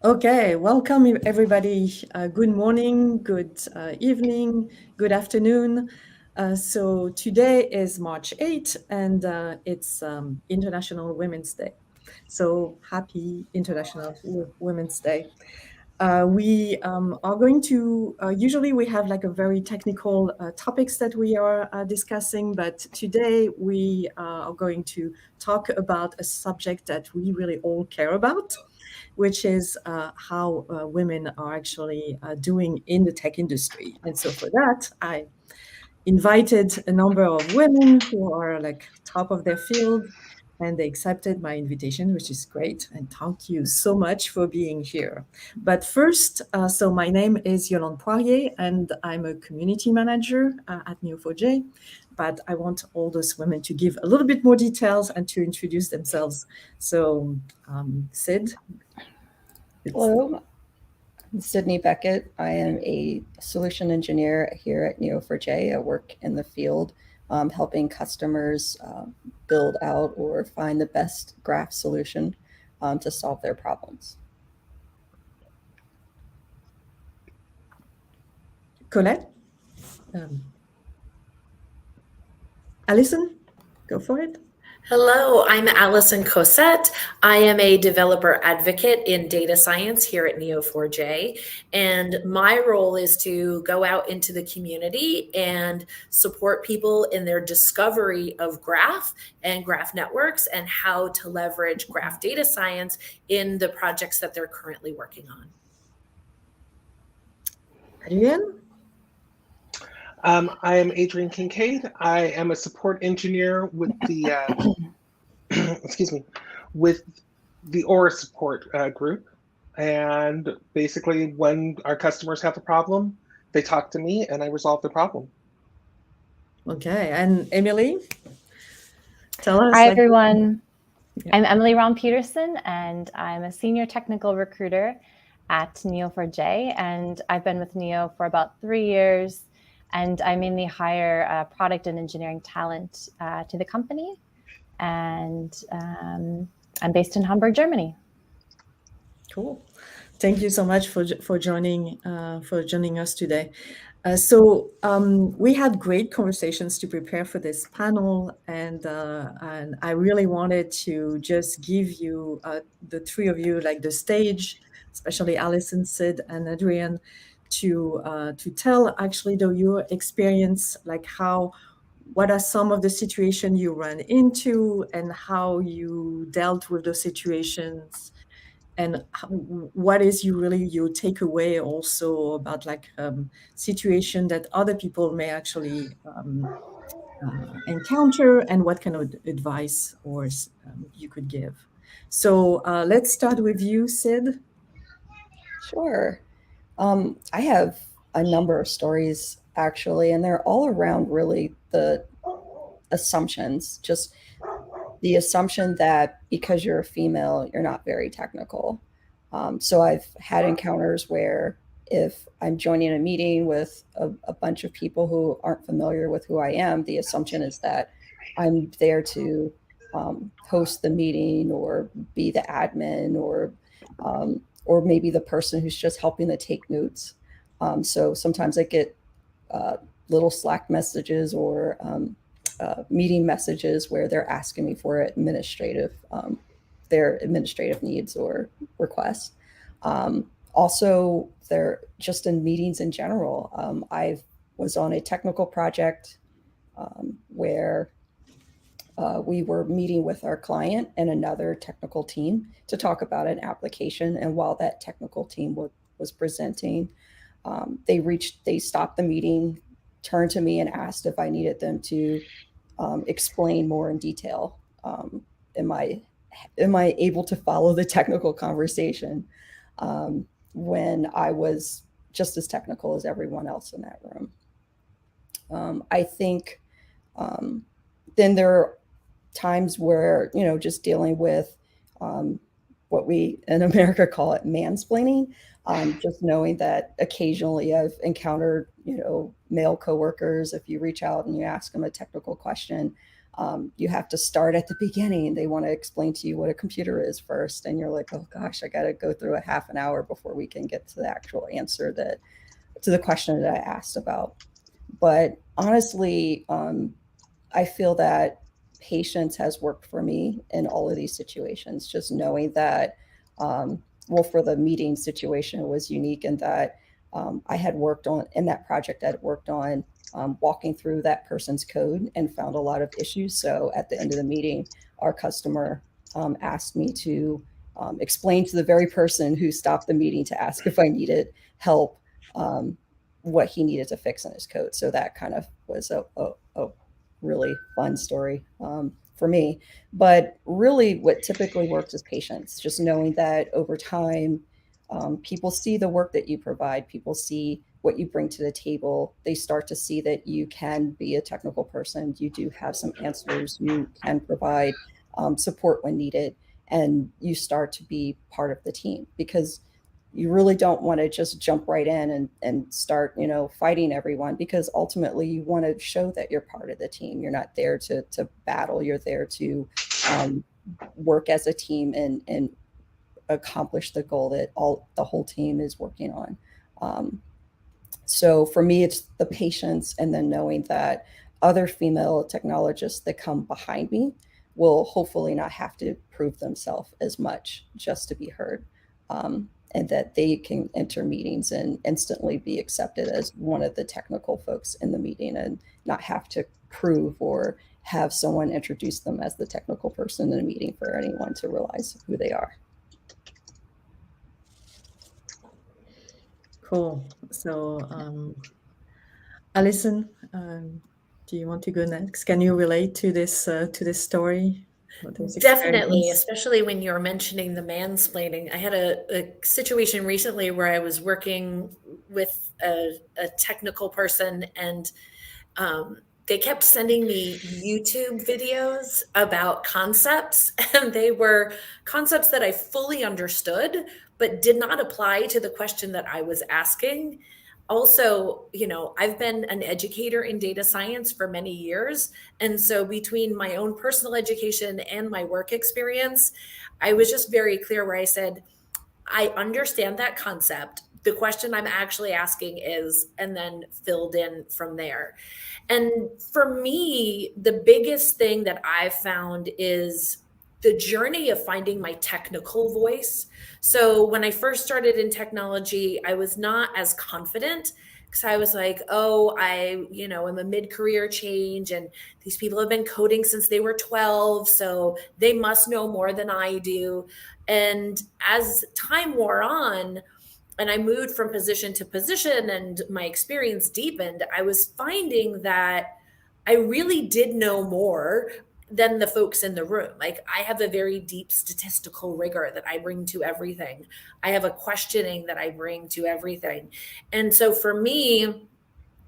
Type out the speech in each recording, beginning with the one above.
Okay, welcome everybody. Good morning, good evening, good afternoon. So today is March 8th and it's International Women's Day. So happy International Women's Day. We are going to, usually we have like a very technical topics that we are discussing, but today we are going to talk about a subject that we really all care about, which is how women are actually doing in the tech industry. And so for that, I invited a number of women who are like top of their field, and they accepted my invitation, which is great. And thank you so much for being here. But first, so my name is Yolande Poirier, and I'm a community manager at Neo4j. But I want all those women to give a little bit more details and to introduce themselves. So, Sid. Hello, I'm Sydney Beckett. I am a solution engineer here at Neo4j. I work in the field helping customers build out or find the best graph solution to solve their problems. Colette? Alison, go for it. Hello, I'm Alison Cossette. I am a developer advocate in data science here at Neo4j, and my role is to go out into the community and support people in their discovery of graph and graph networks and how to leverage graph data science in the projects that they're currently working on. Adrian? I am AJ Kincaid. I am a support engineer with the excuse me, with the Aura support group. And basically, when our customers have a problem, they talk to me and I resolve the problem. Okay, and Emily, tell us. Hi, everyone. Yeah. I'm Emily Raun-Petersen, and I'm a senior technical recruiter at Neo4j. And I've been with Neo for about 3 years. And I mainly hire product and engineering talent to the company. And I'm based in Hamburg, Germany. Cool. Thank you so much for joining us today. So we had great conversations to prepare for this panel, and I really wanted to just give you the three of you like the stage, especially Alison, Sid, and Adrian, to tell actually your experience, like what are some of the situations you run into and how you dealt with those situations, and what is your takeaway also about like situation that other people may actually encounter, and what kind of advice or you could give. So let's start with you, Sid. Sure. I have a number of stories actually, and they're all around really the assumptions, just the assumption that because you're a female, you're not very technical. So I've had encounters where if I'm joining a meeting with a bunch of people who aren't familiar with who I am, the assumption is that I'm there to host the meeting or be the admin or maybe the person who's just helping to take notes. So sometimes I get little Slack messages or meeting messages where they're asking me for their administrative needs or requests. Also, they're just in meetings in general. I was on a technical project where we were meeting with our client and another technical team to talk about an application. And while that technical team was presenting, they stopped the meeting, turned to me and asked if I needed them to explain more in detail. Am I able to follow the technical conversation when I was just as technical as everyone else in that room? I think then there are times where, just dealing with what we in America call it mansplaining, just knowing that occasionally I've encountered, male coworkers, if you reach out and you ask them a technical question, You have to start at the beginning. They want to explain to you what a computer is first. And you're like, oh gosh, I got to go through a half an hour before we can get to the actual answer to the question that I asked about. But honestly, I feel that patience has worked for me in all of these situations, just knowing that, well, for the meeting situation, it was unique in that I had worked on, in that project, I had worked on walking through that person's code and found a lot of issues. So at the end of the meeting, our customer asked me to explain to the very person who stopped the meeting to ask if I needed help, what he needed to fix in his code. So that kind of was a really fun story for me. But really what typically works is patience, just knowing that over time, people see the work that you provide, people see what you bring to the table. They start to see that you can be a technical person. You do have some answers. You can provide support when needed, and you start to be part of the team, because you really don't want to just jump right in and start, fighting everyone, because ultimately you want to show that you're part of the team. You're not there to battle. You're there to work as a team and accomplish the goal that the whole team is working on. So for me, it's the patience, and then knowing that other female technologists that come behind me will hopefully not have to prove themselves as much just to be heard. And that they can enter meetings and instantly be accepted as one of the technical folks in the meeting, and not have to prove or have someone introduce them as the technical person in a meeting for anyone to realize who they are. Cool. So, Alison, do you want to go next? Can you relate to this story? Definitely, especially when you're mentioning the mansplaining. I had a situation recently where I was working with a technical person, and they kept sending me YouTube videos about concepts, and they were concepts that I fully understood, but did not apply to the question that I was asking. Also, I've been an educator in data science for many years. And so between my own personal education and my work experience, I was just very clear where I said, I understand that concept. The question I'm actually asking is, and then filled in from there. And for me, the biggest thing that I've found is the journey of finding my technical voice. So when I first started in technology, I was not as confident, because I was like, I'm a mid-career change, and these people have been coding since they were 12, so they must know more than I do. And as time wore on, and I moved from position to position, and my experience deepened, I was finding that I really did know more than the folks in the room. Like, I have a very deep statistical rigor that I bring to everything. I have a questioning that I bring to everything. And so for me,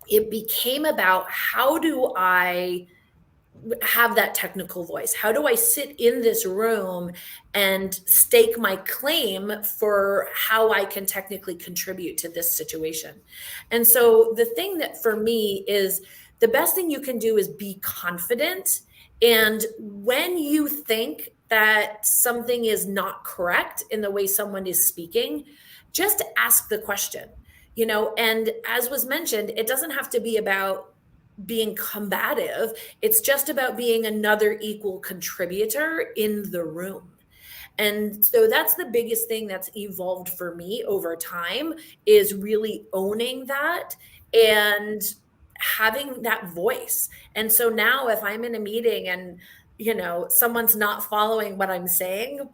it became about, how do I have that technical voice? How do I sit in this room and stake my claim for how I can technically contribute to this situation? And so the thing that for me is, the best thing you can do is be confident. And when you think that something is not correct in the way someone is speaking, just ask the question, and as was mentioned, it doesn't have to be about being combative. It's just about being another equal contributor in the room. And so that's the biggest thing that's evolved for me over time, is really owning that and having that voice. And so now if I'm in a meeting and, someone's not following what I'm saying,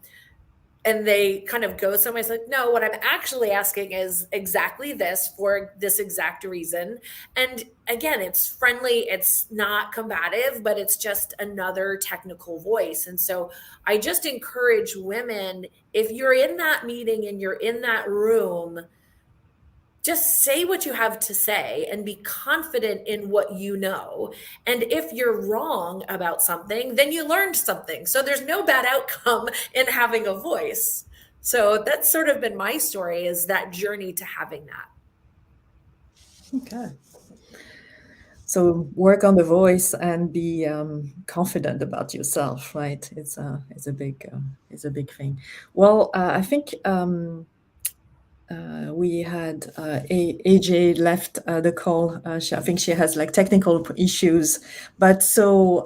and they kind of go somewhere, it's like, no, what I'm actually asking is exactly this, for this exact reason. And again, it's friendly, it's not combative, but it's just another technical voice. And so I just encourage women, if you're in that meeting and you're in that room, just say what you have to say and be confident in what you know. And if you're wrong about something, then you learned something. So there's no bad outcome in having a voice. So that's sort of been my story, is that journey to having that. Okay. so work on the voice and be confident about yourself, right? It's a big thing. Well, I think we had AJ left the call. I think she has like technical issues, but so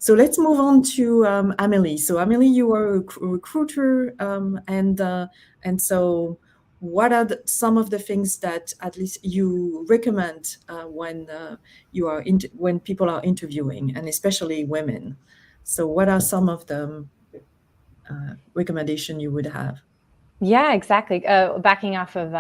let's move on to Amélie. So Amélie, you are a recruiter, and so what are some of the things that at least you recommend when when people are interviewing, and especially women? So what are some of the recommendation you would have? Yeah, exactly. Backing off of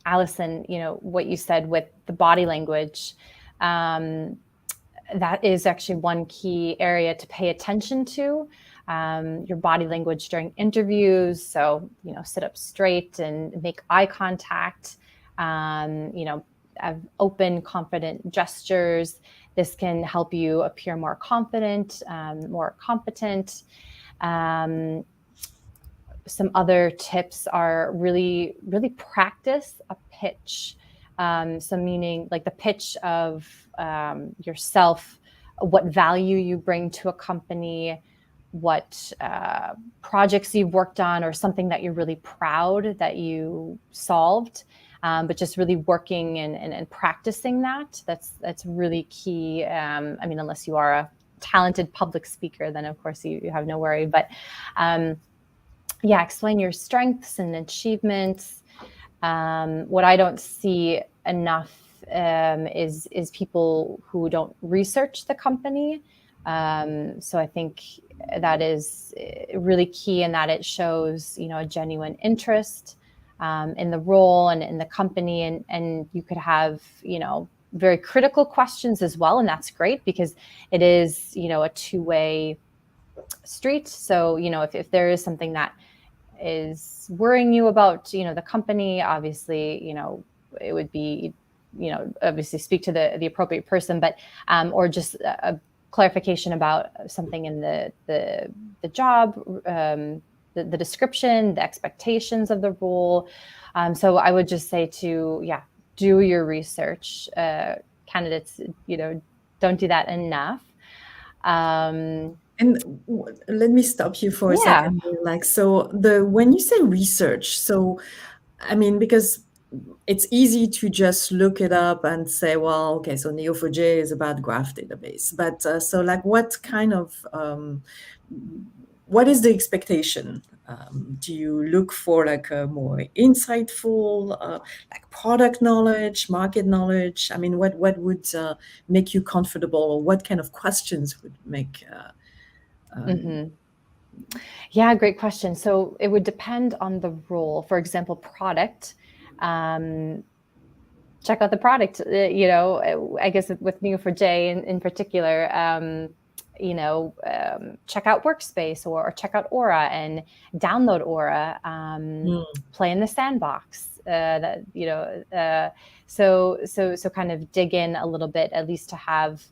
Alison, what you said with the body language, that is actually one key area to pay attention to. Your body language during interviews. So, sit up straight and make eye contact, have open, confident gestures. This can help you appear more confident, more competent. Some other tips are really, really practice a pitch. So meaning like the pitch of yourself, what value you bring to a company, what projects you've worked on, or something that you're really proud that you solved. But just really working and practicing that's really key. Unless you are a talented public speaker, then of course you have no worry. But explain your strengths and achievements. What I don't see enough is people who don't research the company. So I think that is really key, in that it shows, a genuine interest in the role and in the company, and you could have, very critical questions as well, and that's great because it is, a two-way street. So, if there is something that is worrying you about, the company, obviously, it would be, obviously speak to the appropriate person, but, or just a clarification about something in the job, the description, the expectations of the role. So I would just say to, do your research. Candidates, don't do that enough. And let me stop you for a second. Like, so when you say research, so because it's easy to just look it up and say, well, okay, so Neo4j is about graph database. But so like, what kind of, what is the expectation? Do you look for like a more insightful, like product knowledge, market knowledge? What would make you comfortable, or what kind of questions would make? Yeah, great question. So it would depend on the role. For example, product. Check out the product. I guess with Neo4j in particular, check out Workspace or check out Aura and download Aura. Play in the sandbox. So kind of dig in a little bit, at least to have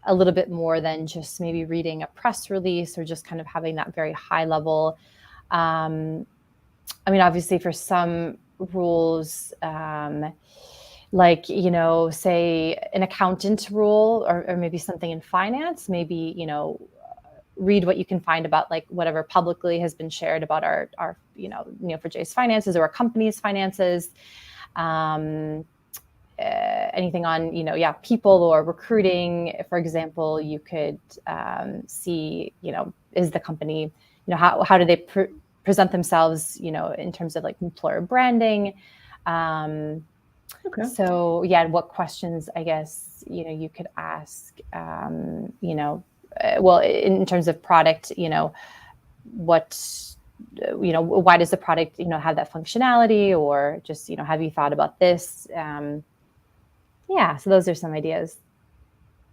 a little bit more than just maybe reading a press release or just kind of having that very high level. Obviously for some rules, like, say an accountant rule or maybe something in finance, maybe, read what you can find about like whatever publicly has been shared about our Neo4j's finances or our company's finances. Anything on, people or recruiting, for example, you could see, is the company, how do they present themselves, in terms of like employer branding. Okay. So what questions, I guess, you could ask, well, in terms of product, why does the product, have that functionality, or just, have you thought about this? So those are some ideas.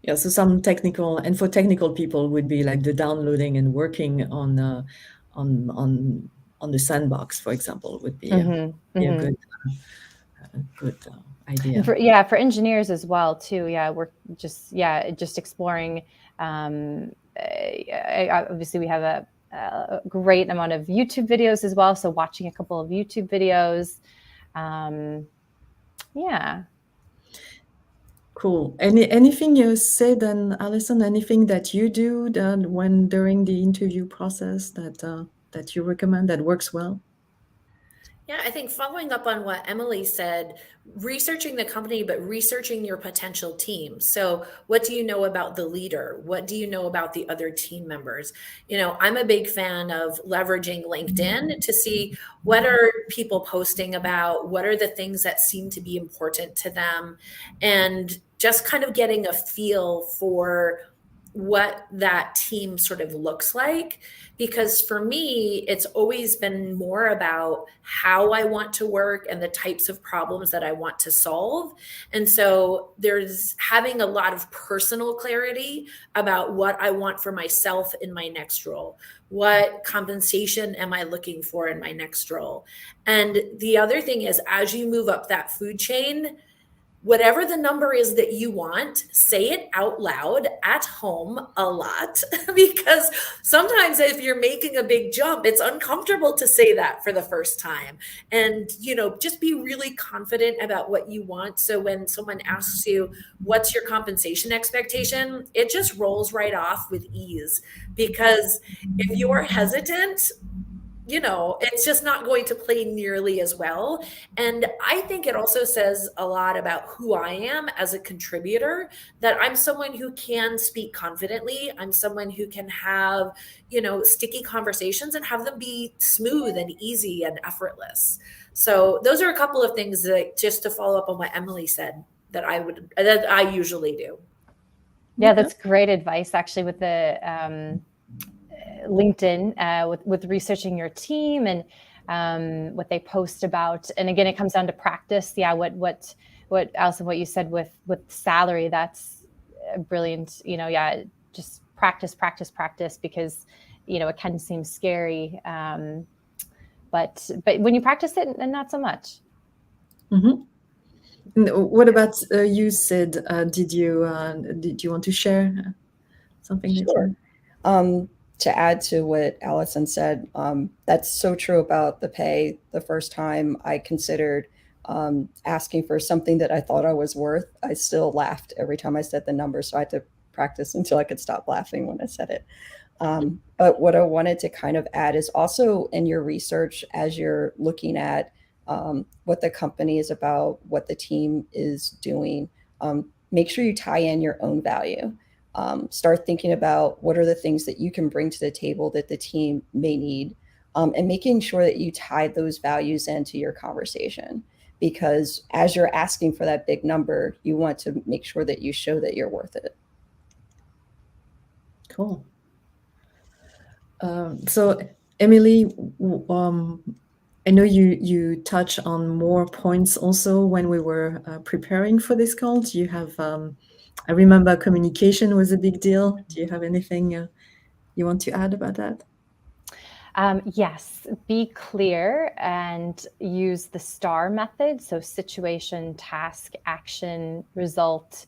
Yeah, so some technical, and for technical people would be like the downloading and working on the sandbox, for example, would be, a good idea. For engineers as well too. We're just exploring. Obviously, we have a great amount of YouTube videos as well. So watching a couple of YouTube videos. Cool. Anything you said, and Alison, anything that you do that when during the interview process that you recommend that works well? Yeah, I think following up on what Emily said, researching the company, but researching your potential team. So, what do you know about the leader? What do you know about the other team members? I'm a big fan of leveraging LinkedIn to see what are people posting about, what are the things that seem to be important to them, and just kind of getting a feel for what that team sort of looks like. Because for me, it's always been more about how I want to work and the types of problems that I want to solve. And so there's having a lot of personal clarity about what I want for myself in my next role. What compensation am I looking for in my next role? And the other thing is, as you move up that food chain, whatever the number is that you want, say it out loud at home a lot, because sometimes if you're making a big jump, it's uncomfortable to say that for the first time. And, just be really confident about what you want. So when someone asks you, what's your compensation expectation? It just rolls right off with ease, because if you're hesitant, it's just not going to play nearly as well. And I think it also says a lot about who I am as a contributor, that I'm someone who can speak confidently. I'm someone who can have, sticky conversations and have them be smooth and easy and effortless. So those are a couple of things that, just to follow up on what Emily said, that I usually do. Yeah, that's great advice, actually, with the LinkedIn, with researching your team and what they post about. And again, it comes down to practice. Yeah, what Alison, what you said with salary, that's brilliant. Just practice, because it can seem scary, but when you practice it, and not so much. Mm-hmm. What about you, Sid? Did you want to share something? Sure. To add to what Alison said, that's so true about the pay. The first time I considered asking for something that I thought I was worth, I still laughed every time I said the number. So I had to practice until I could stop laughing when I said it. But what I wanted to kind of add is also in your research, as you're looking at what the company is about, what the team is doing, make sure you tie in your own value. Start thinking about what are the things that you can bring to the table that the team may need, and making sure that you tie those values into your conversation. Because as you're asking for that big number, you want to make sure that you show that you're worth it. Cool. So, Emily, I know you touch on more points also when we were preparing for this call. Do you have? I remember communication was a big deal. Do you have anything you want to add about that? Yes, be clear and use the STAR method. So situation, task, action, result.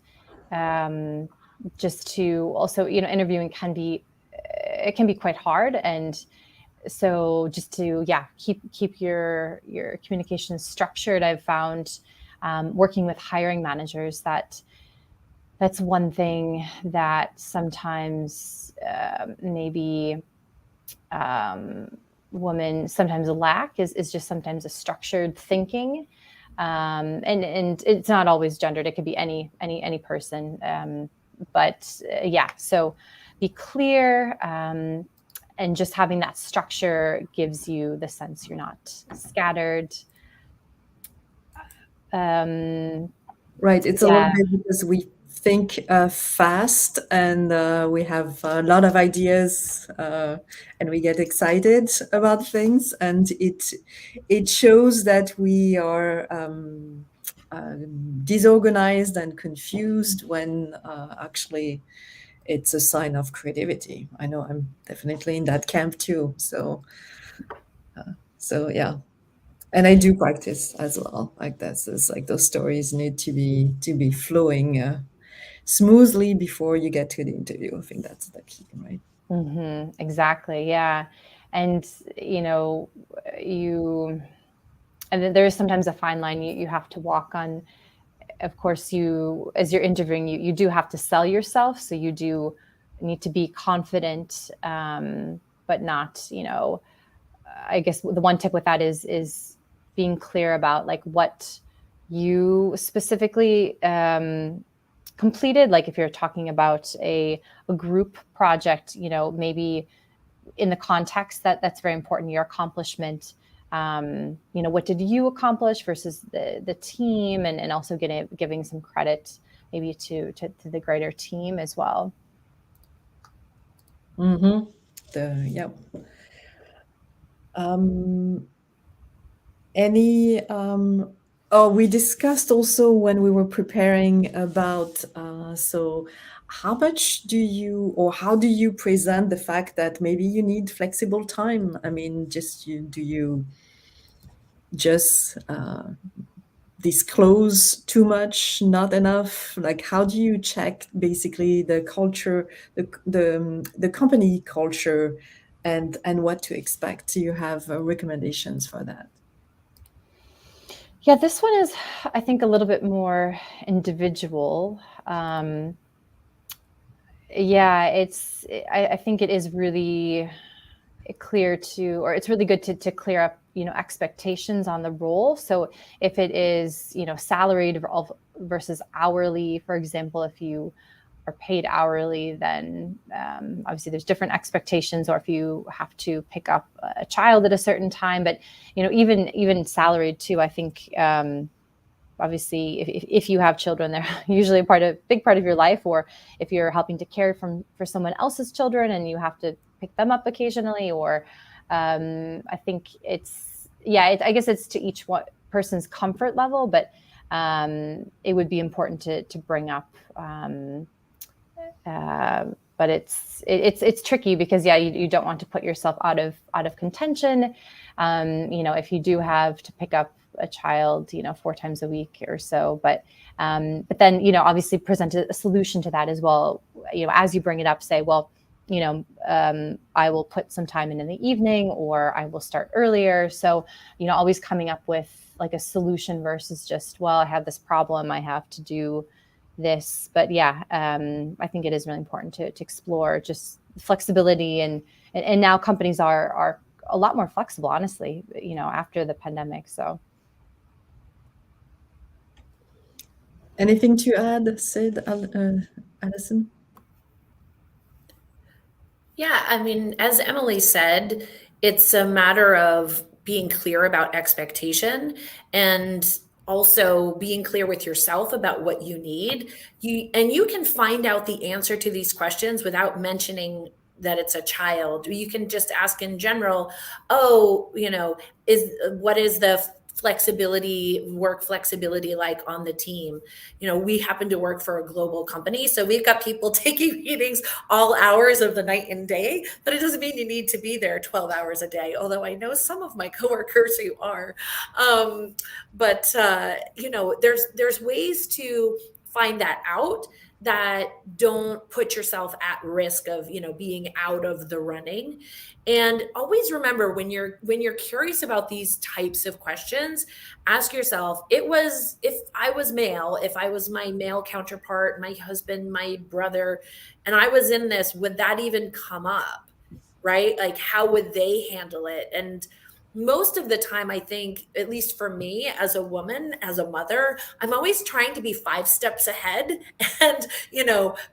Just to also, interviewing can be quite hard, and so just to keep your communication structured. I've found working with hiring managers that's one thing that sometimes maybe women sometimes lack is just sometimes a structured thinking, and it's not always gendered. It could be any person, but so be clear, and just having that structure gives you the sense you're not scattered. Right, it's a little bit because we think fast, and we have a lot of ideas, and we get excited about things, and it shows that we are disorganized and confused when actually it's a sign of creativity. I know I'm definitely in that camp too. So yeah. And I do practice as well. Like it's like those stories need to be flowing smoothly before you get to the interview. I think that's the key, right? Mm-hmm. Exactly. Yeah. And and then there is sometimes a fine line you have to walk on. of course, as you're interviewing, you do have to sell yourself. So you do need to be confident, but not, I guess the one tip with that is being clear about like what you specifically completed. Like if you're talking about a group project, maybe in the context that's very important, your accomplishment. What did you accomplish versus the team, and also giving some credit maybe to the greater team as well. Mm-hmm. We discussed also when we were preparing about, so how much do you, or how do you present the fact that maybe you need flexible time? I mean, do you just disclose too much, not enough? Like, how do you check basically the culture, the company culture, and what to expect? Do you have recommendations for that? Yeah, this one is, I think, a little bit more individual. I think it is really clear or it's really good to clear up, expectations on the role. So if it is, salaried versus hourly, for example, if you are paid hourly, then obviously there's different expectations, or if you have to pick up a child at a certain time. But even salaried too, I think obviously if you have children, they're usually big part of your life, or if you're helping to care for someone else's children and you have to pick them up occasionally, or I think I guess it's to each one person's comfort level, but it would be important to bring up. But it's tricky because you don't want to put yourself out of contention. If you do have to pick up a child, 4 times a week or so, but then obviously present a solution to that as well. As you bring it up, say, well, I will put some time in the evening, or I will start earlier. So always coming up with like a solution versus just, well, I have this problem, I have to do this. But I think it is really important to explore just flexibility, and now companies are a lot more flexible, honestly, after the pandemic. So anything to add, Sid, Alison? Yeah, I mean, as Emily said, it's a matter of being clear about expectation, and also being clear with yourself about what you need. You can find out the answer to these questions without mentioning that it's a child. You can just ask in general, what is the work flexibility like on the team? We happen to work for a global company, so we've got people taking meetings all hours of the night and day, but it doesn't mean you need to be there 12 hours a day, although I know some of my coworkers who are. There's ways to find that out that don't put yourself at risk of being out of the running. And always remember, when you're curious about these types of questions, ask yourself, if I was male, if I was my male counterpart, my husband, my brother, and I was in this, would that even come up? Right? Like, how would they handle it? And most of the time, I think, at least for me as a woman, as a mother, I'm always trying to be 5 steps ahead and,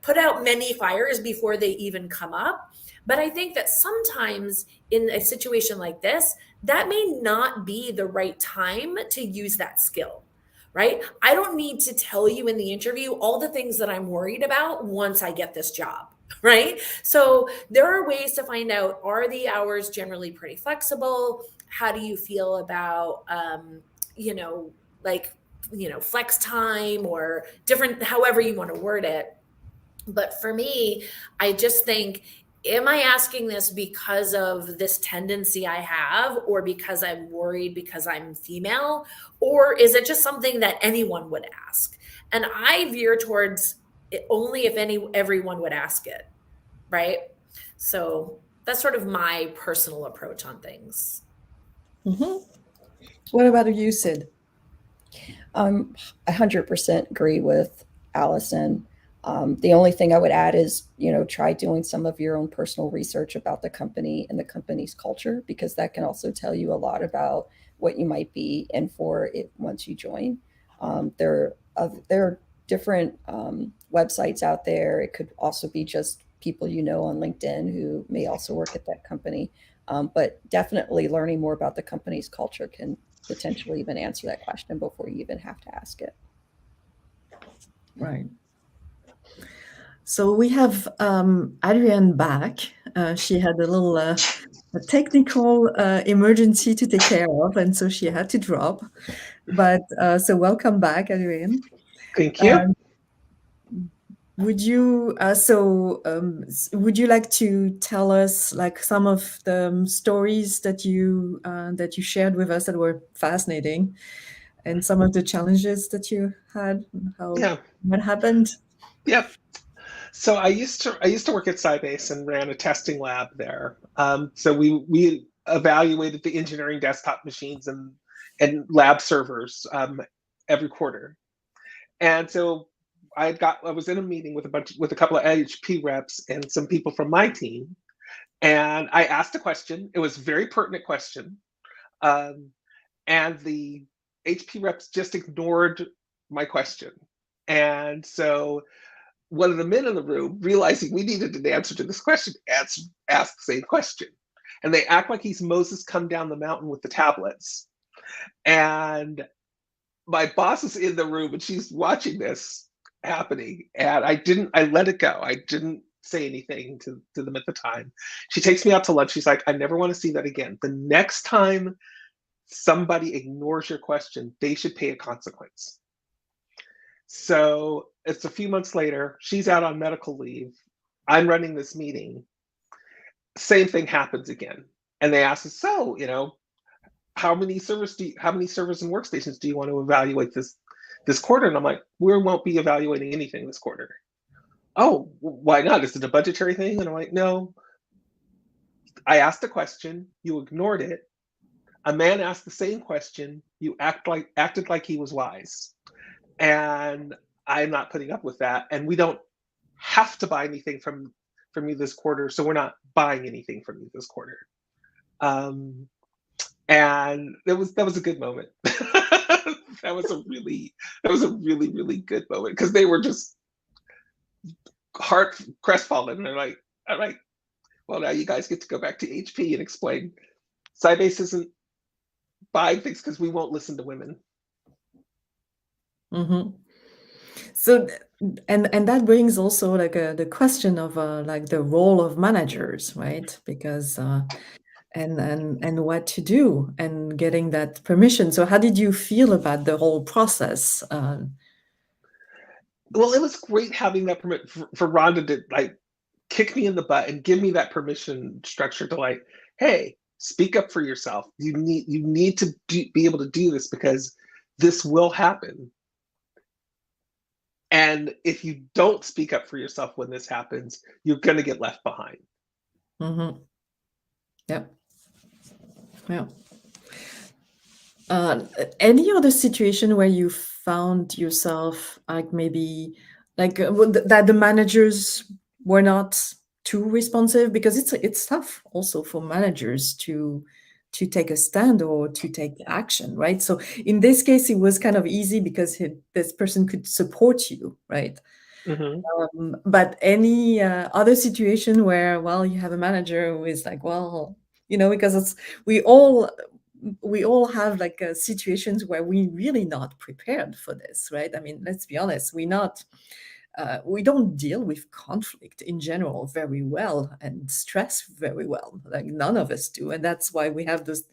put out many fires before they even come up. But I think that sometimes in a situation like this, that may not be the right time to use that skill, right? I don't need to tell you in the interview all the things that I'm worried about once I get this job. Right? So there are ways to find out, are the hours generally pretty flexible? How do you feel about, flex time, or different, however you want to word it. But for me, I just think, am I asking this because of this tendency I have, or because I'm worried because I'm female, or is it just something that anyone would ask? And I veer towards only if everyone would ask it, right? So that's sort of my personal approach on things. Mm-hmm. What about you, Sid? I 100% agree with Allison. The only thing I would add is, try doing some of your own personal research about the company and the company's culture, because that can also tell you a lot about what you might be in for it once you join. There are different websites out there. It could also be just people on LinkedIn who may also work at that company. But definitely learning more about the company's culture can potentially even answer that question before you even have to ask it. Right. So we have Adrienne back. She had a little a technical emergency to take care of, and so she had to drop. But so welcome back, Adrienne. Thank you. Would you would you like to tell us like some of the stories that you shared with us that were fascinating, and some of the challenges that you had, and what happened? Yep. So I used to work at Sybase and ran a testing lab there. So we evaluated the engineering desktop machines and lab servers every quarter. And so I was in a meeting with a couple of HP reps and some people from my team, and I asked a question. It was a very pertinent question, and the HP reps just ignored my question. And so one of the men in the room, realizing we needed an answer to this question, asked the same question. And they act like he's Moses come down the mountain with the tablets. And my boss is in the room and she's watching this happening. And I let it go. I didn't say anything to them at the time. She takes me out to lunch. She's like, I never want to see that again. The next time somebody ignores your question, they should pay a consequence. So it's a few months later, she's out on medical leave. I'm running this meeting. Same thing happens again. And they ask us, so, how many servers and workstations do you want to evaluate this quarter? And I'm like, we won't be evaluating anything this quarter. Oh, why not? Is it a budgetary thing? And I'm like, no. I asked a question, you ignored it. A man asked the same question, you acted like he was wise. And I'm not putting up with that. And we don't have to buy anything from you this quarter, so we're not buying anything from you this quarter. And that was a good moment. that was a really, really good moment, because they were just crestfallen. They're like, all right, well, now you guys get to go back to HP and explain Sybase isn't buying things because we won't listen to women. Mm-hmm. So, and that brings also like the question of like the role of managers, right? Because and what to do and getting that permission. So, how did you feel about the whole process? Well, it was great having that permit for Rhonda to like kick me in the butt and give me that permission structure to like, hey, speak up for yourself. You need to be able to do this because this will happen. And if you don't speak up for yourself when this happens, you're going to get left behind. Mm-hmm. Yep. Yeah. Any other situation where you found yourself like maybe like that the managers were not too responsive? Because it's tough also for managers to take a stand or to take action, right? So in this case, it was kind of easy because this person could support you, right? Mm-hmm. But any other situation where, well, you have a manager who is like, well, because we all have like situations where we really not prepared for this, right? I mean, let's be honest, we don't deal with conflict in general very well and stress very well. Like none of us do, and that's why we have this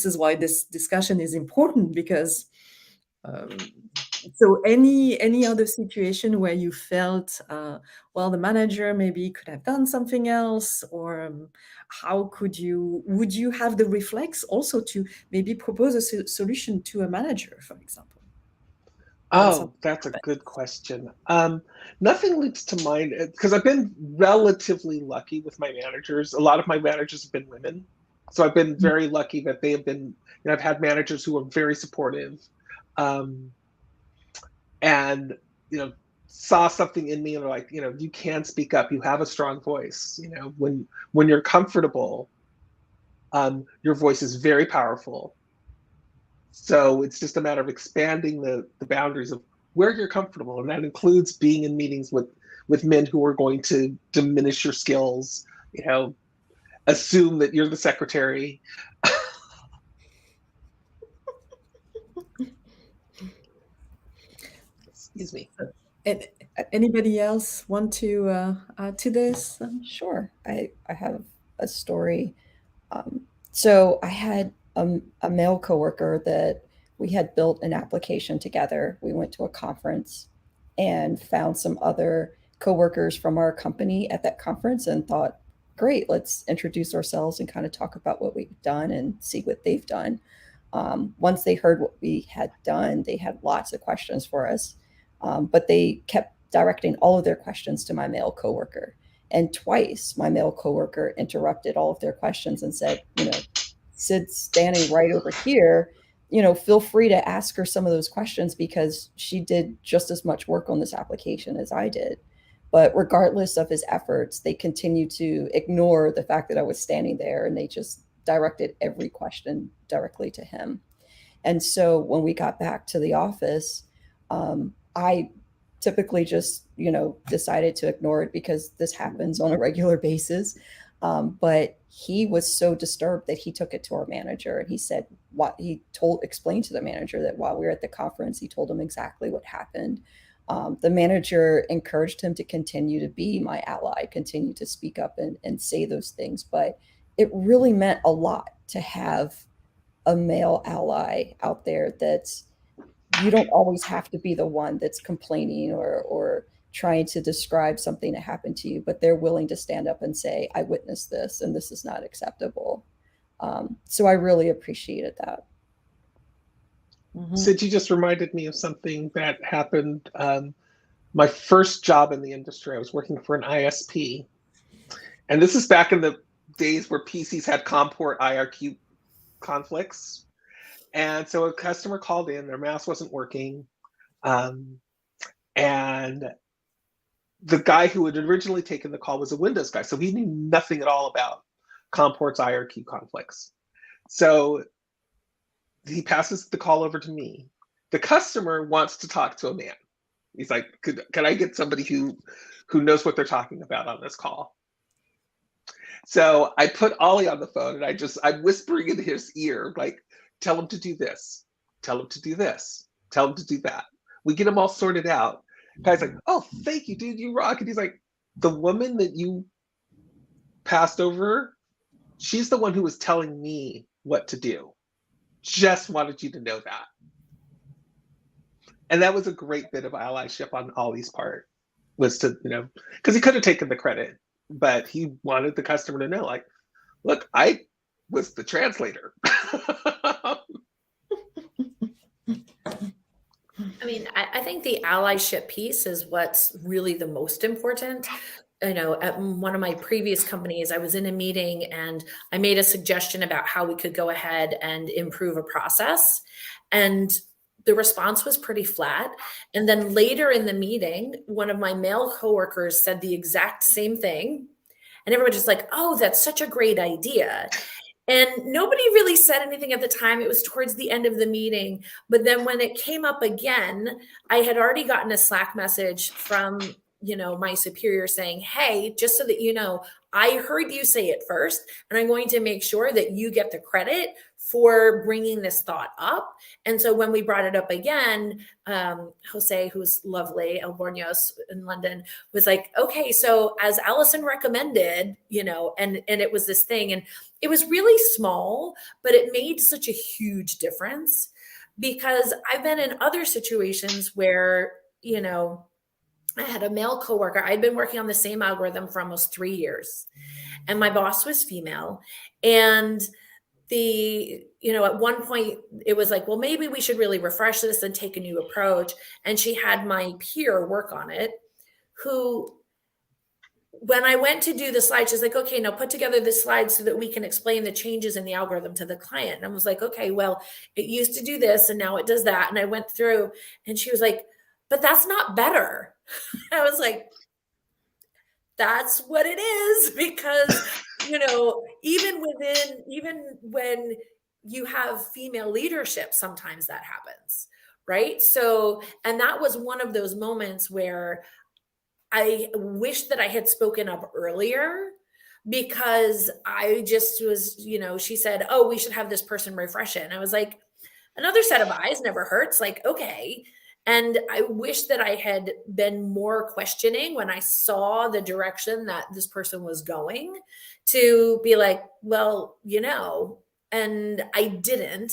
is why this discussion is important, because so any other situation where you felt well, the manager maybe could have done something else, or would you have the reflex also to maybe propose a solution to a manager, for example? Oh, that's a good question. Nothing leaps to mind because I've been relatively lucky with my managers. A lot of my managers have been women. So I've been very lucky that they have been, I've had managers who are very supportive. and saw something in me and were like, you can speak up. You have a strong voice. When you're comfortable, your voice is very powerful. So it's just a matter of expanding the boundaries of where you're comfortable, and that includes being in meetings with men who are going to diminish your skills. Assume that you're the secretary. Excuse me. And anybody else want to add to this? Sure. I have a story. So I had a male coworker that we had built an application together. We went to a conference and found some other coworkers from our company at that conference and thought, great, let's introduce ourselves and kind of talk about what we've done and see what they've done. Once they heard what we had done, they had lots of questions for us, but they kept directing all of their questions to my male coworker. And twice my male coworker interrupted all of their questions and said, Sid's standing right over here, feel free to ask her some of those questions because she did just as much work on this application as I did. But regardless of his efforts, they continued to ignore the fact that I was standing there, and they just directed every question directly to him. And so when we got back to the office, I typically just, decided to ignore it because this happens on a regular basis. But he was so disturbed that he took it to our manager, and he said explained to the manager that while we were at the conference, he told him exactly what happened. The manager encouraged him to continue to be my ally, continue to speak up and say those things. But it really meant a lot to have a male ally out there that's, you don't always have to be the one that's complaining or trying to describe something that happened to you, but they're willing to stand up and say, I witnessed this and this is not acceptable. So I really appreciated that. Mm-hmm. Sid, you just reminded me of something that happened. My first job in the industry, I was working for an ISP. And this is back in the days where PCs had COM port IRQ conflicts. And so a customer called in, their mouse wasn't working. And the guy who had originally taken the call was a Windows guy. So he knew nothing at all about COM ports IRQ conflicts. So he passes the call over to me. The customer wants to talk to a man. He's like, can I get somebody who knows what they're talking about on this call? So I put Ollie on the phone and I'm whispering in his ear, like, tell him to do this, tell him to do this, tell him to do that. We get him all sorted out. The guy's like, oh, thank you, dude, you rock. And he's like, the woman that you passed over, she's the one who was telling me what to do. Just wanted you to know that. And that was a great bit of allyship on Ollie's part, was to, because he could have taken the credit, but he wanted the customer to know, like, look, I was the translator. I mean, I think the allyship piece is what's really the most important. At one of my previous companies, I was in a meeting and I made a suggestion about how we could go ahead and improve a process. And the response was pretty flat. And then later in the meeting, one of my male coworkers said the exact same thing. And everyone just like, oh, that's such a great idea. And nobody really said anything at the time. It was towards the end of the meeting. But then when it came up again, I had already gotten a Slack message from, my superior saying, hey, just so that you know, I heard you say it first, and I'm going to make sure that you get the credit for bringing this thought up. And so when we brought it up again, Jose, who's lovely, Albornoz in London, was like, okay, so as Alison recommended, and it was this thing, and it was really small, but it made such a huge difference, because I've been in other situations where, I had a male coworker. I'd been working on the same algorithm for almost 3 years, and my boss was female. And at one point it was like, well, maybe we should really refresh this and take a new approach. And she had my peer work on it, who when I went to do the slide, she's like, okay, now put together the slide so that we can explain the changes in the algorithm to the client. And I was like, okay, well, it used to do this and now it does that. And I went through and she was like, but that's not better. I was like, that's what it is, because, even when you have female leadership, sometimes that happens, right? So, and that was one of those moments where I wish that I had spoken up earlier, because I just was, she said, oh, we should have this person refresh it. And I was like, another set of eyes never hurts. Like, okay. And I wish that I had been more questioning when I saw the direction that this person was going, to be like, well, and I didn't.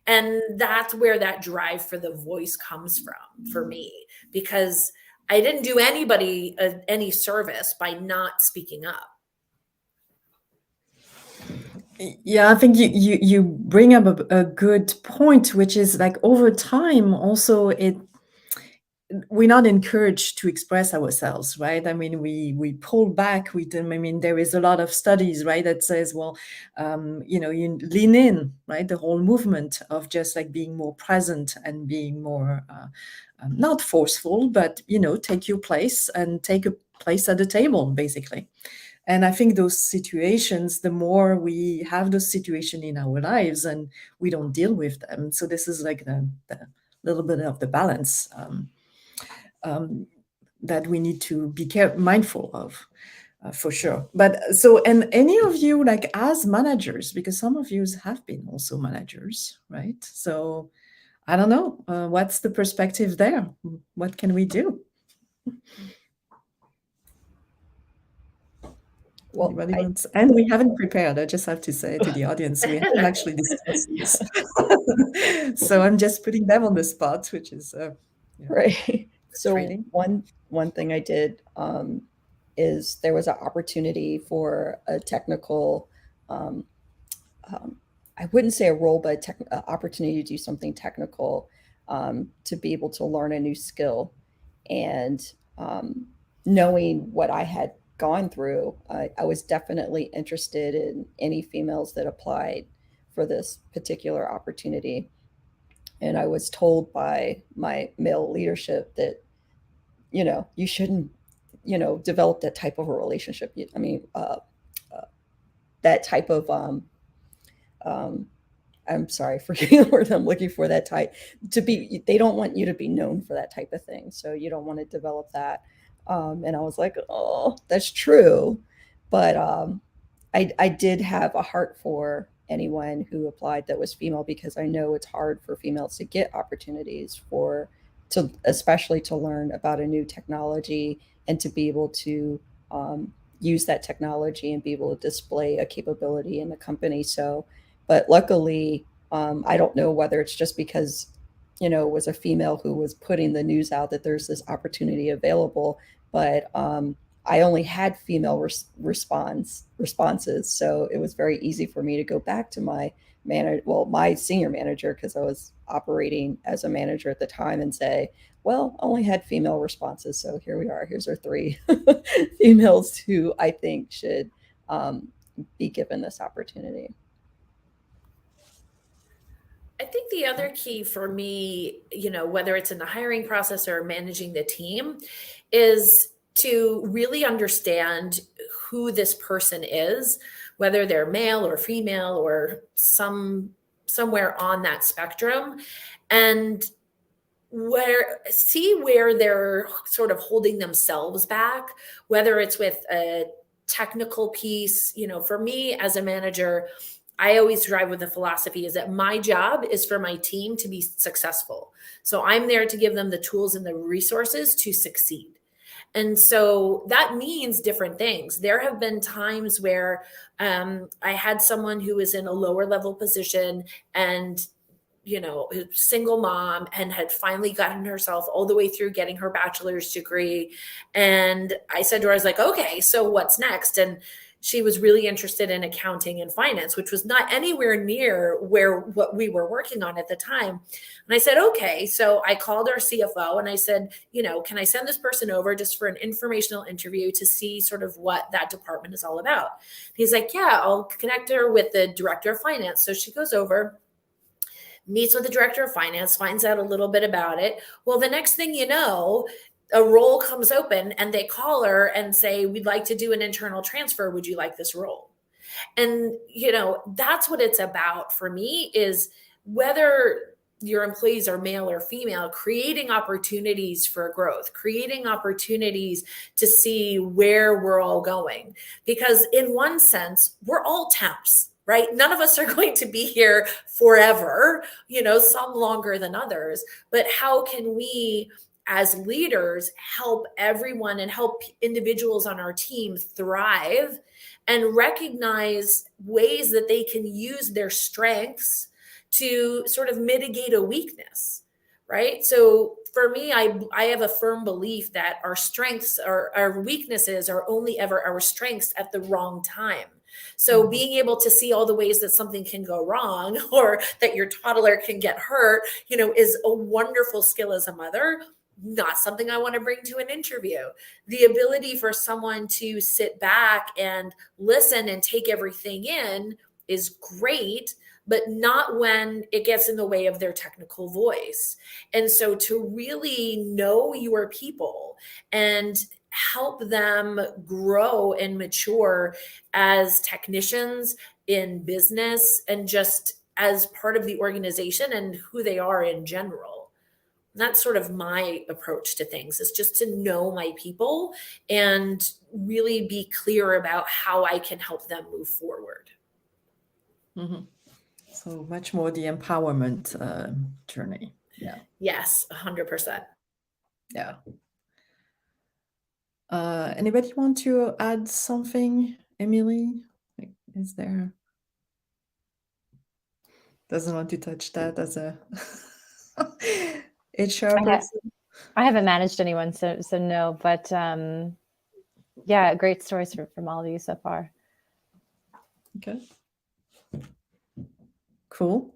And that's where that drive for the voice comes from for me, because I didn't do anybody any service by not speaking up. Yeah, I think you bring up a good point, which is like, over time also we're not encouraged to express ourselves, right? I mean, we pull back. There is a lot of studies, right, that says, well, you lean in, right? The whole movement of just like being more present and being more not forceful, but take your place and take a place at the table, basically. And I think those situations, the more we have those situations in our lives and we don't deal with them. So this is like the little bit of the balance that we need to be mindful of, for sure. But so, and any of you, like as managers, because some of you have been also managers, right? So I don't know, what's the perspective there? What can we do? Well, and we haven't prepared, I just have to say to the audience, we haven't actually discussed this. So I'm just putting them on the spot, which is right. So one thing I did is there was an opportunity for a technical, I wouldn't say a role, but an opportunity to do something technical, to be able to learn a new skill. And knowing what I had gone through, I was definitely interested in any females that applied for this particular opportunity. And I was told by my male leadership that, you shouldn't, develop that type of a relationship. That type of, I'm sorry, forgetting the word I'm looking for, that type they don't want you to be known for that type of thing. So you don't want to develop that. And I was like, oh, that's true. But I did have a heart for anyone who applied that was female, because I know it's hard for females to get opportunities especially to learn about a new technology and to be able to use that technology and be able to display a capability in the company. So, but luckily, I don't know whether it's just because, it was a female who was putting the news out that there's this opportunity available, but I only had female responses. So it was very easy for me to go back to my senior manager, because I was operating as a manager at the time, and say, well, I only had female responses. So here we are. Here's our 3 females who I think should be given this opportunity. I think the other key for me, whether it's in the hiring process or managing the team, is to really understand who this person is, whether they're male or female or somewhere on that spectrum, and see where they're sort of holding themselves back, whether it's with a technical piece. For me as a manager, I always drive with the philosophy is that my job is for my team to be successful. So I'm there to give them the tools and the resources to succeed. And so that means different things. There have been times where I had someone who was in a lower level position and, single mom, and had finally gotten herself all the way through getting her bachelor's degree. And I said to her, I was like, okay, so what's next? And she was really interested in accounting and finance, which was not anywhere near what we were working on at the time. And I said, okay. So I called our CFO and I said, can I send this person over just for an informational interview to see sort of what that department is all about? He's like, yeah, I'll connect her with the director of finance. So she goes over, meets with the director of finance, finds out a little bit about it. Well, the next thing you know, a role comes open and they call her and say, we'd like to do an internal transfer. Would you like this role? And, that's what it's about for me, is whether your employees are male or female, creating opportunities for growth, creating opportunities to see where we're all going. Because in one sense, we're all temps, right? None of us are going to be here forever, some longer than others. But how can we, as leaders, help everyone and help individuals on our team thrive and recognize ways that they can use their strengths to sort of mitigate a weakness, right? So for me, I have a firm belief that our strengths, our weaknesses are only ever our strengths at the wrong time. So being able to see all the ways that something can go wrong or that your toddler can get hurt, is a wonderful skill as a mother. Not something I want to bring to an interview. The ability for someone to sit back and listen and take everything in is great, but not when it gets in the way of their technical voice. And so to really know your people and help them grow and mature as technicians in business and just as part of the organization and who they are in general. That's sort of my approach to things, is just to know my people and really be clear about how I can help them move forward. Mm-hmm. So much more the empowerment journey. Yeah. Yes, 100%. Yeah. Anybody want to add something, Emily? Is there? Doesn't want to touch that as a HR person. I haven't managed anyone, so no. But yeah, great stories from all of you so far. Okay. Cool.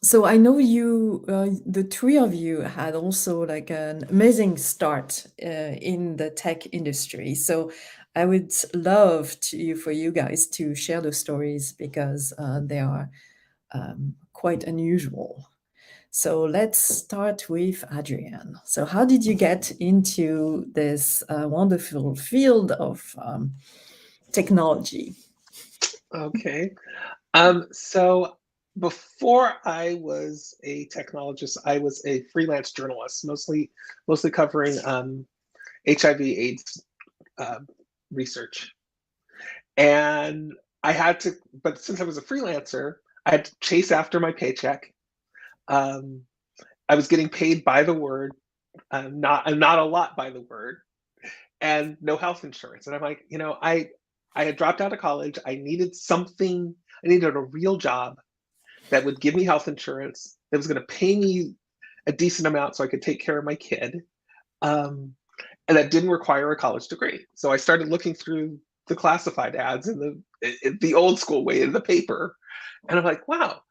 So I know you, the three of you had also like an amazing start in the tech industry. So I would love for you guys to share those stories, because they are quite unusual. So let's start with Adrienne. So how did you get into this wonderful field of technology? Okay. So before I was a technologist, I was a freelance journalist, mostly covering HIV/AIDS research. And but since I was a freelancer, I had to chase after my paycheck. I was getting paid by the word, not a lot by the word, and no health insurance. And I'm like, I had dropped out of college. I needed something. I needed a real job that would give me health insurance, that was going to pay me a decent amount so I could take care of my kid, and that didn't require a college degree. So I started looking through the classified ads in the old school way in the paper, and I'm like, wow,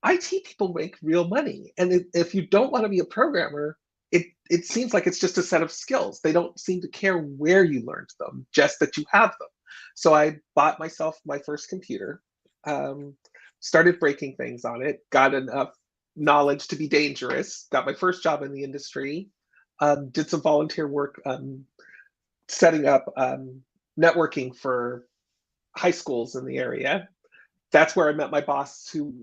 IT people make real money. And if you don't want to be a programmer, it seems like it's just a set of skills. They don't seem to care where you learned them, just that you have them. So I bought myself my first computer, started breaking things on it, got enough knowledge to be dangerous, got my first job in the industry, did some volunteer work setting up networking for high schools in the area. That's where I met my boss, who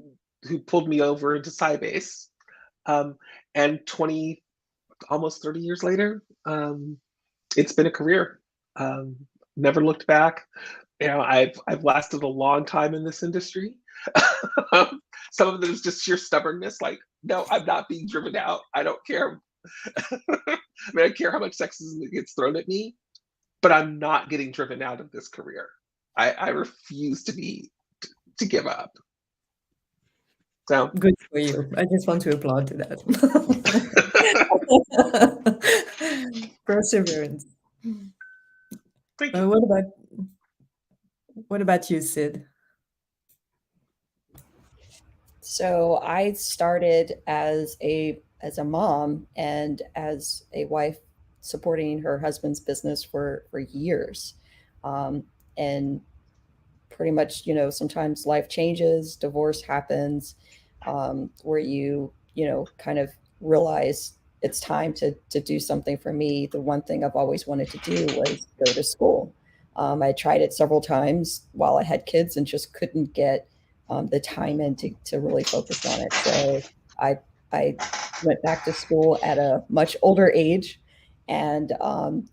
pulled me over into Sybase. And almost 30 years later, it's been a career. Never looked back. I've lasted a long time in this industry. Some of it is just sheer stubbornness. Like, no, I'm not being driven out. I don't care. I don't care how much sexism gets thrown at me, but I'm not getting driven out of this career. I refuse to give up. So good for you. I just want to applaud to that. Perseverance. Thank you. What about you, Sid? So I started as a mom and as a wife supporting her husband's business for years. And pretty much, sometimes life changes, divorce happens, where you kind of realize it's time to do something. For me, the one thing I've always wanted to do was go to school. I tried it several times while I had kids and just couldn't get the time in to really focus on it. So I went back to school at a much older age and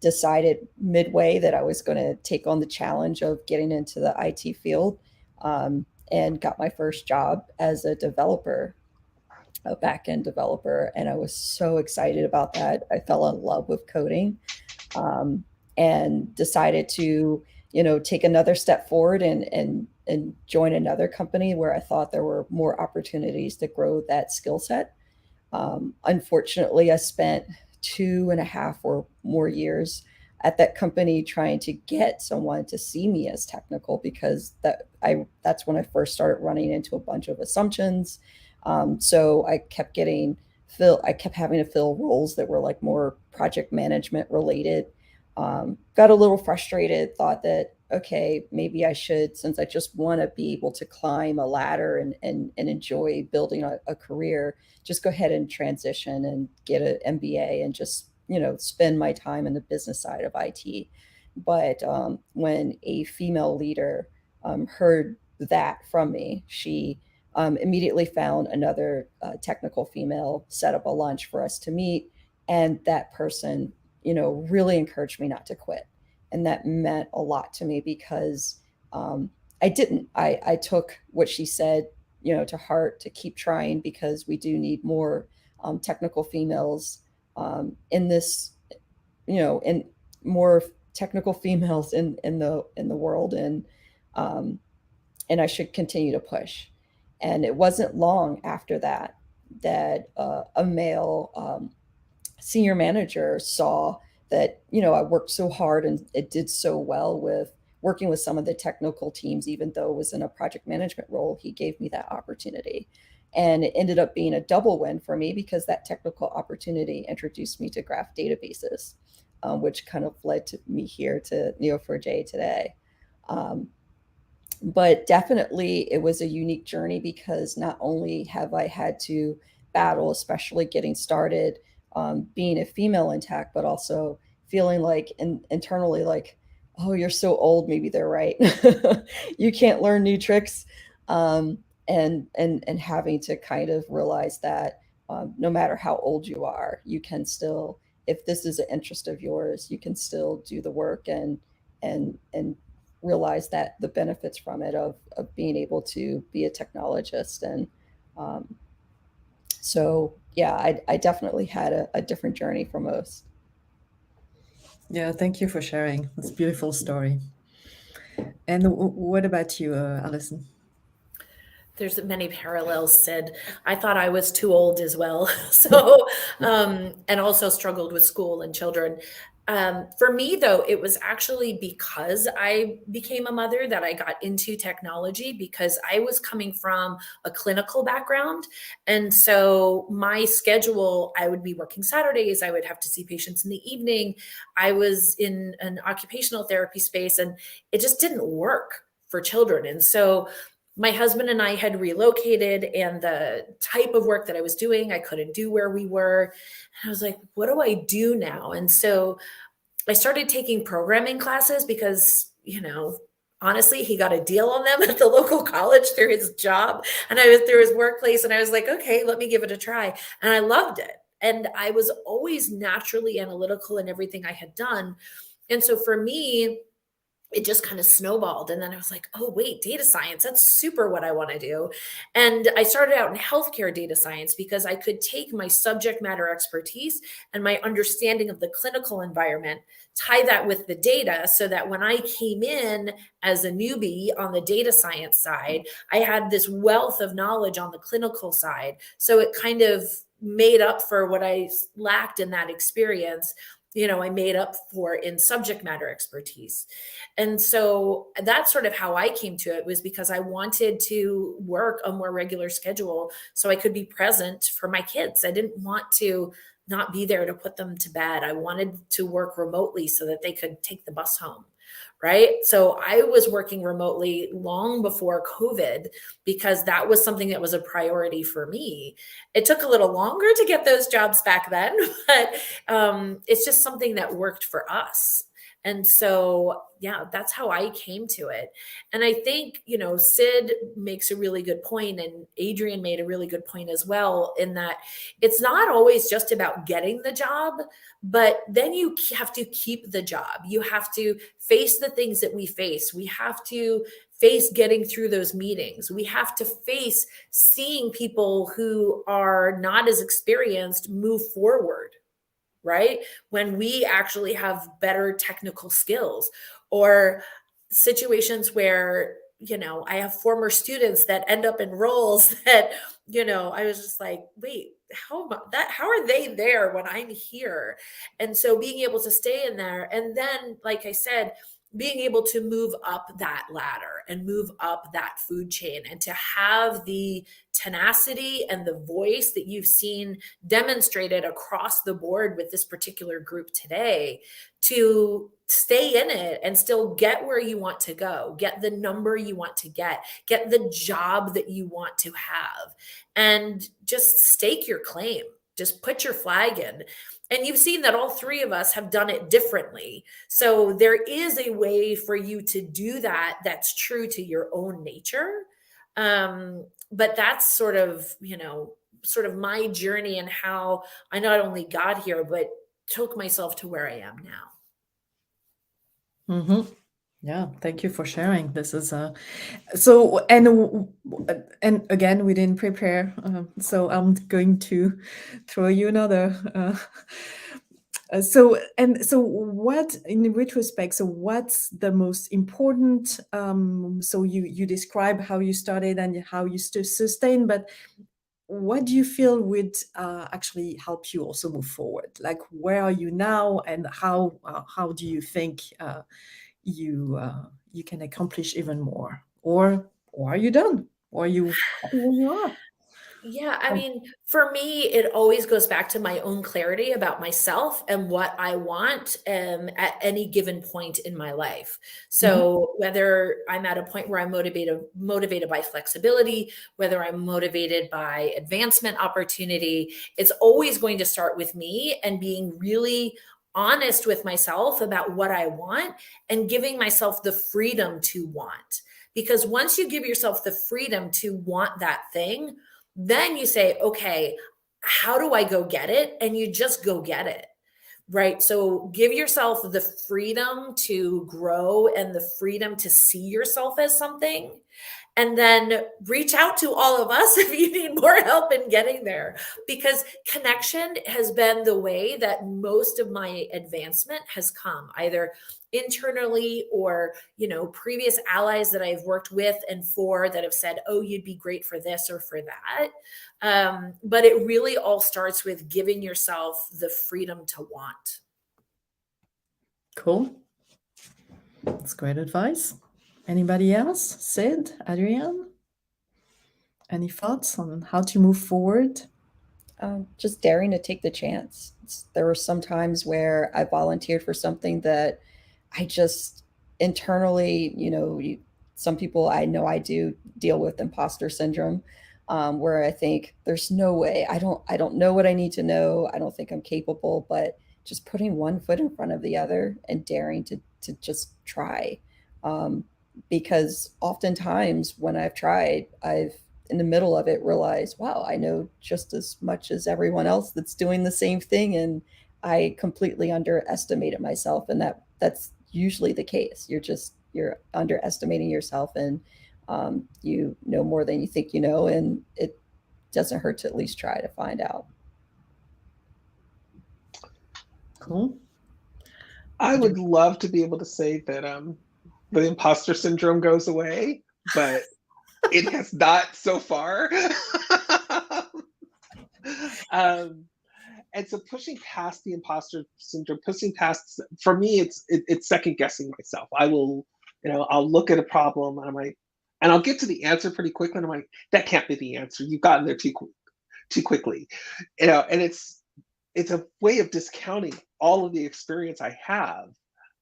decided midway that I was going to take on the challenge of getting into the IT field, and got my first job as a developer, a back-end developer. And I was so excited about that. I fell in love with coding, and decided to, take another step forward and join another company where I thought there were more opportunities to grow that skill set. Unfortunately, I spent 2.5 or more years at that company trying to get someone to see me as technical, because that's when I first started running into a bunch of assumptions. So I kept having to fill roles that were like more project management related. Got a little frustrated, thought that, okay, maybe I should, since I just want to be able to climb a ladder and enjoy building a career, just go ahead and transition and get an MBA and just, spend my time in the business side of IT. But when a female leader heard that from me, she immediately found another technical female, set up a lunch for us to meet. And that person, really encouraged me not to quit. And that meant a lot to me, because I didn't. I took what she said, to heart, to keep trying, because we do need more technical females in this, and more technical females in the world, and I should continue to push. And it wasn't long after that a male senior manager saw that, I worked so hard and it did so well with working with some of the technical teams. Even though it was in a project management role, he gave me that opportunity. And it ended up being a double win for me, because that technical opportunity introduced me to graph databases, which kind of led to me here to Neo4j today. But definitely it was a unique journey, because not only have I had to battle, especially getting started, being a female in tech, but also feeling like internally like, oh, you're so old, maybe they're right. You can't learn new tricks. And having to kind of realize that no matter how old you are, you can still, if this is an interest of yours, you can still do the work and realize that the benefits from it of being able to be a technologist. And so, yeah, I definitely had a different journey from most. Yeah, thank you for sharing. It's a beautiful story. And what about you, Alison? There's many parallels, Sid. I thought I was too old as well. So, and also struggled with school and children. For me, though, it was actually because I became a mother that I got into technology, because I was coming from a clinical background. And so my schedule, I would be working Saturdays, I would have to see patients in the evening. I was in an occupational therapy space, and it just didn't work for children. And so my husband and I had relocated, and the type of work that I was doing, I couldn't do where we were. And I was like, what do I do now? And so I started taking programming classes because, honestly, he got a deal on them at the local college through his job, and I was through his workplace. And I was like, okay, let me give it a try. And I loved it. And I was always naturally analytical in everything I had done. And so for me, it just kind of snowballed. And then I was like, oh, wait, data science, that's super what I want to do. And I started out in healthcare data science because I could take my subject matter expertise and my understanding of the clinical environment, tie that with the data, so that when I came in as a newbie on the data science side, I had this wealth of knowledge on the clinical side. So it kind of made up for what I lacked in that experience. I made up for in subject matter expertise. And so that's sort of how I came to it, was because I wanted to work a more regular schedule so I could be present for my kids. I didn't want to not be there to put them to bed. I wanted to work remotely so that they could take the bus home. Right. So I was working remotely long before COVID because that was something that was a priority for me. It took a little longer to get those jobs back then, but it's just something that worked for us. And so, yeah, that's how I came to it. And I think, Sid makes a really good point, and Adrian made a really good point as well, in that it's not always just about getting the job, but then you have to keep the job. You have to face the things that we face. We have to face getting through those meetings. We have to face seeing people who are not as experienced move forward, right? When we actually have better technical skills, or situations where, I have former students that end up in roles that, I was just like, wait, how are they there when I'm here? And so being able to stay in there, and then, like I said, being able to move up that ladder and move up that food chain, and to have the tenacity and the voice that you've seen demonstrated across the board with this particular group today, to stay in it and still get where you want to go, get the number you want to get the job that you want to have, and just stake your claim, just put your flag in. And you've seen that all three of us have done it differently. So there is a way for you to do that that's true to your own nature. But that's sort of my journey, and how I not only got here, but took myself to where I am now. Mm-hmm. Yeah, thank you for sharing. This is so, and again, we didn't prepare, so I'm going to throw you another. So what, in which respect? So what's the most important? So you describe how you started and how you sustain, but what do you feel would actually help you also move forward? Like, where are you now, and how do you think you can accomplish even more, or are you done, or you happy where you are? Yeah, I mean, for me, it always goes back to my own clarity about myself and what I want at any given point in my life. So whether I'm at a point where I'm motivated by flexibility, whether I'm motivated by advancement opportunity, it's always going to start with me and being really honest with myself about what I want, and giving myself the freedom to want. Because once you give yourself the freedom to want that thing, then you say, okay, how do I go get it? And you just go get it, right? So give yourself the freedom to grow and the freedom to see yourself as something. And then reach out to all of us if you need more help in getting there, because connection has been the way that most of my advancement has come, either internally or, previous allies that I've worked with and for that have said, oh, you'd be great for this or for that. But it really all starts with giving yourself the freedom to want. Cool. That's great advice. Anybody else? Sid, Adrienne? Any thoughts on how to move forward? Just daring to take the chance. There were some times where I volunteered for something that I just internally, some people I know I do deal with imposter syndrome, where I think there's no way, I don't know what I need to know. I don't think I'm capable, but just putting one foot in front of the other and daring to just try. Because oftentimes when I've tried, I've in the middle of it realized, wow, I know just as much as everyone else that's doing the same thing. And I completely underestimated myself. And that's usually the case. You're underestimating yourself, and you know more than you think you know. And it doesn't hurt to at least try to find out. Cool. I would love to be able to say that the imposter syndrome goes away, but it has not so far. And so pushing past the imposter syndrome, pushing past, for me, it's second guessing myself. I will, I'll look at a problem and I'm like, and I'll get to the answer pretty quickly. And I'm like, that can't be the answer. You've gotten there too quickly, and it's a way of discounting all of the experience I have.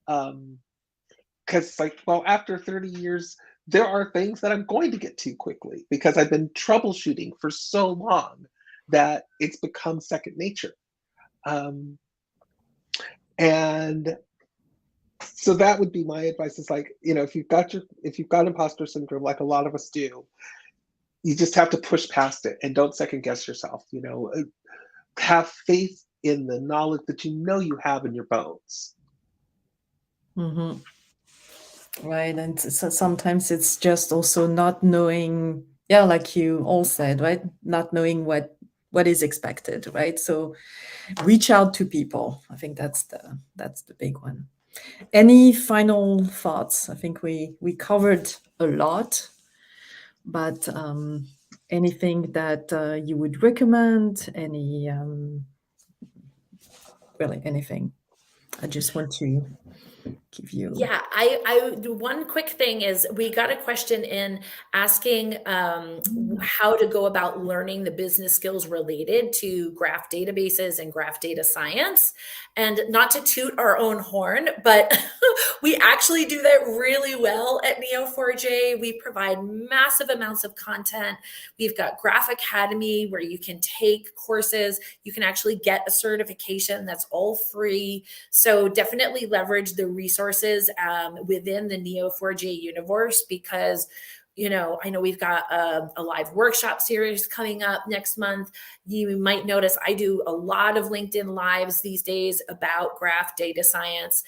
Because it's like, well, after 30 years, there are things that I'm going to get to quickly because I've been troubleshooting for so long that it's become second nature. And so that would be my advice, is like, if you've got imposter syndrome, like a lot of us do, you just have to push past it and don't second guess yourself. Have faith in the knowledge that you have in your bones. Mm-hmm. Right. And so sometimes it's just also not knowing, like you all said, right? Not knowing what is expected, right? So reach out to people. I think that's the big one. Any final thoughts? I think we covered a lot, but anything that you would recommend? Really anything? I just want to give you. Yeah, I one quick thing is we got a question in asking how to go about learning the business skills related to graph databases and graph data science. And not to toot our own horn, but we actually do that really well at Neo4j. We provide massive amounts of content. We've got Graph Academy where you can take courses. You can actually get a certification that's all free. So definitely leverage the resources within the Neo4j universe, because I know we've got a live workshop series coming up next month. You might notice I do a lot of LinkedIn lives these days about graph data science.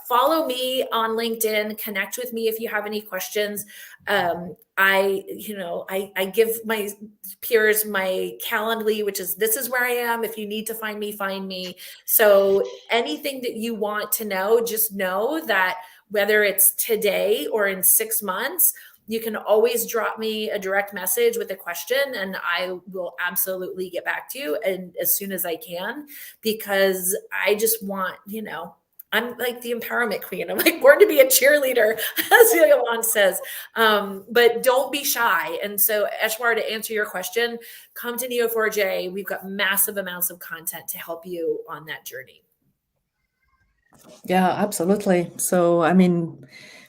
Follow me on LinkedIn, connect with me if you have any questions. I give my peers my Calendly, which is, this is where I am. If you need to find me, find me. So anything that you want to know, just know that whether it's today or in 6 months, you can always drop me a direct message with a question and I will absolutely get back to you, and as soon as I can, because I just want, I'm like the empowerment queen. I'm like born to be a cheerleader, as Yolande says. But don't be shy. And so, Eshwar, to answer your question, come to Neo4j. We've got massive amounts of content to help you on that journey. Yeah, absolutely. So,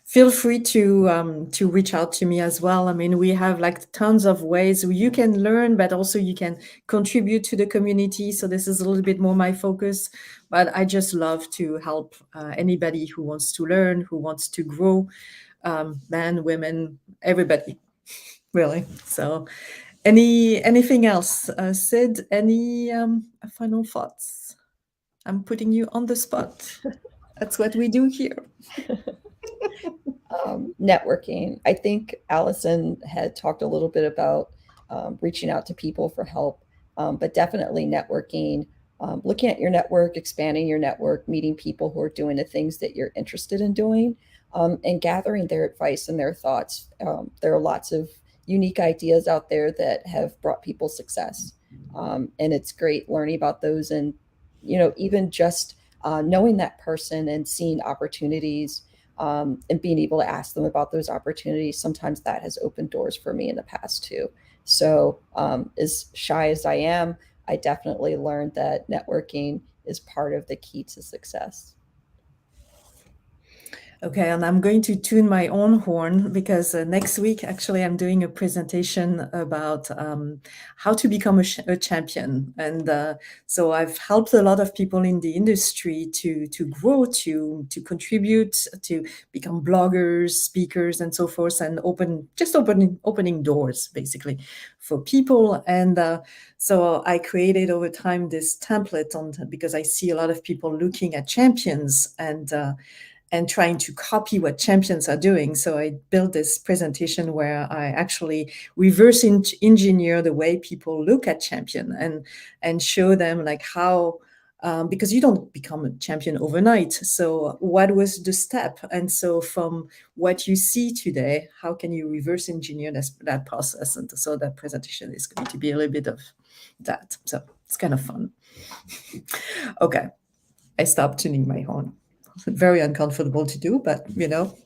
feel free to reach out to me as well. We have like tons of ways you can learn, but also you can contribute to the community. So this is a little bit more my focus, but I just love to help anybody who wants to learn, who wants to grow, men, women, everybody, really. So anything else? Sid, any final thoughts? I'm putting you on the spot. That's what we do here. Networking. I think Alison had talked a little bit about reaching out to people for help, but definitely networking, looking at your network, expanding your network, meeting people who are doing the things that you're interested in doing, and gathering their advice and their thoughts. There are lots of unique ideas out there that have brought people success. And it's great learning about those, and, even just knowing that person and seeing opportunities, and being able to ask them about those opportunities. Sometimes that has opened doors for me in the past too. So as shy as I am, I definitely learned that networking is part of the key to success. Okay, and I'm going to tune my own horn because next week, actually, I'm doing a presentation about how to become a champion. And so I've helped a lot of people in the industry to grow, to contribute, to become bloggers, speakers, and so forth, and opening doors, basically, for people. And so I created over time this template because I see a lot of people looking at champions and trying to copy what champions are doing. So I built this presentation where I actually reverse engineer the way people look at champion and show them like how because you don't become a champion overnight. So what was the step? And so from what you see today, how can you reverse engineer that process? And so that presentation is going to be a little bit of that. So it's kind of fun. Okay, I stopped tuning my horn. Very uncomfortable to do, but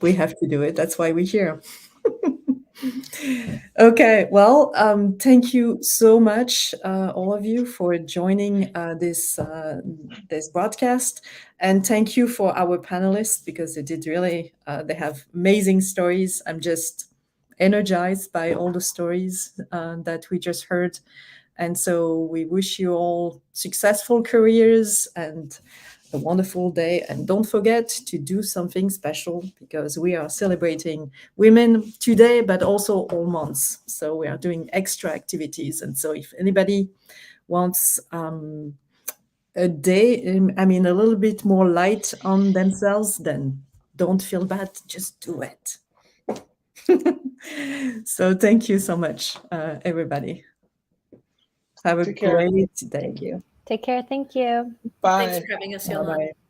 we have to do it. That's why we're here. Okay, well, thank you so much, all of you, for joining this broadcast, and thank you for our panelists, because they did really, they have amazing stories. I'm just energized by all the stories that we just heard, and so we wish you all successful careers and a wonderful day. And don't forget to do something special, because we are celebrating women today, but also all months. So we are doing extra activities. And so if anybody wants a day, a little bit more light on themselves, then don't feel bad, just do it. So thank you so much, everybody. Have a Take care. great day. Thank you. Take care. Thank you. Bye. Thanks for having us, Yolande. Bye-bye.